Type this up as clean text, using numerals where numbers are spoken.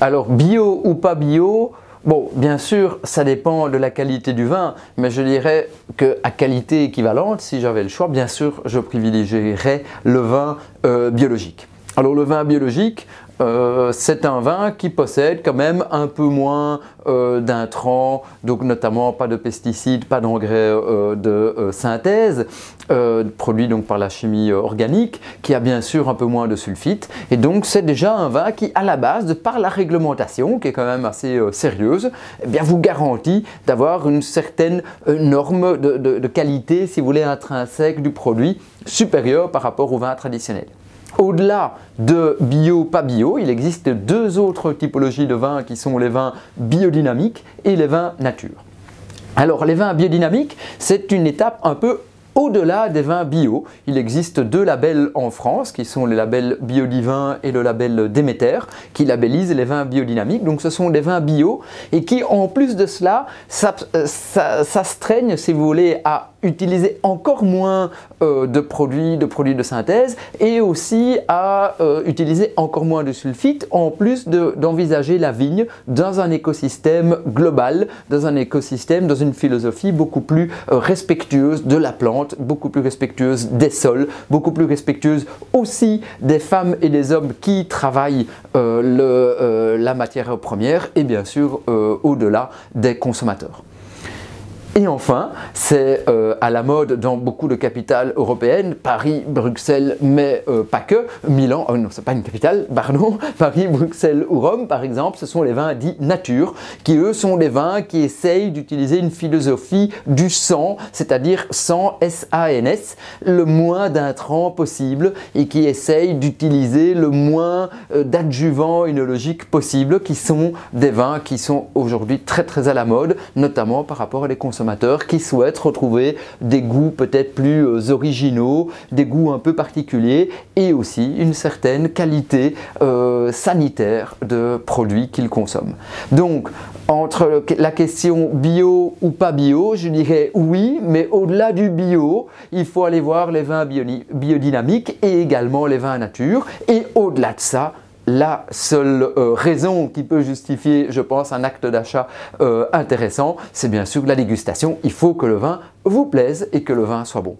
Alors bio ou pas bio, bon, bien sûr, ça dépend de la qualité du vin, mais je dirais qu'à qualité équivalente, si j'avais le choix, bien sûr, je privilégierais le vin biologique. Alors le vin biologique, c'est un vin qui possède quand même un peu moins d'intrants, donc notamment pas de pesticides, pas d'engrais de synthèse, produits donc par la chimie organique, qui a bien sûr un peu moins de sulfite. Et donc c'est déjà un vin qui, à la base, de par la réglementation, qui est quand même assez sérieuse, eh bien, vous garantit d'avoir une certaine norme de qualité, si vous voulez, intrinsèque du produit, supérieure par rapport au vin traditionnel. Au-delà de bio, pas bio, il existe deux autres typologies de vins qui sont les vins biodynamiques et les vins nature. Alors les vins biodynamiques, c'est une étape un peu au-delà des vins bio. Il existe deux labels en France qui sont les labels Biodivin et le label Déméter qui labellisent les vins biodynamiques. Donc ce sont des vins bio et qui en plus de cela s'astreignent, si vous voulez, à utiliser encore moins de produits de synthèse et aussi à utiliser encore moins de sulfite en plus d'envisager la vigne dans un écosystème global, dans un écosystème, dans une philosophie beaucoup plus respectueuse de la plante, beaucoup plus respectueuse des sols, beaucoup plus respectueuse aussi des femmes et des hommes qui travaillent la matière première et bien sûr au-delà des consommateurs. Et enfin, c'est à la mode dans beaucoup de capitales européennes, Paris, Bruxelles, mais pas que, Milan, oh non, c'est pas une capitale, pardon, Paris, Bruxelles ou Rome par exemple, ce sont les vins dits nature, qui eux sont des vins qui essayent d'utiliser une philosophie du sans, c'est-à-dire sans S-A-N-S, le moins d'intrants possible et qui essayent d'utiliser le moins d'adjuvants œnologiques possible, qui sont des vins qui sont aujourd'hui très à la mode, notamment par rapport à les consommateurs qui souhaitent retrouver des goûts peut-être plus originaux, des goûts un peu particuliers et aussi une certaine qualité sanitaire de produits qu'ils consomment. Donc, entre la question bio ou pas bio, je dirais oui, mais au-delà du bio, il faut aller voir les vins biodynamiques et également les vins nature. Et au-delà de ça, la seule raison qui peut justifier, je pense, un acte d'achat intéressant, c'est bien sûr la dégustation. Il faut que le vin vous plaise et que le vin soit bon.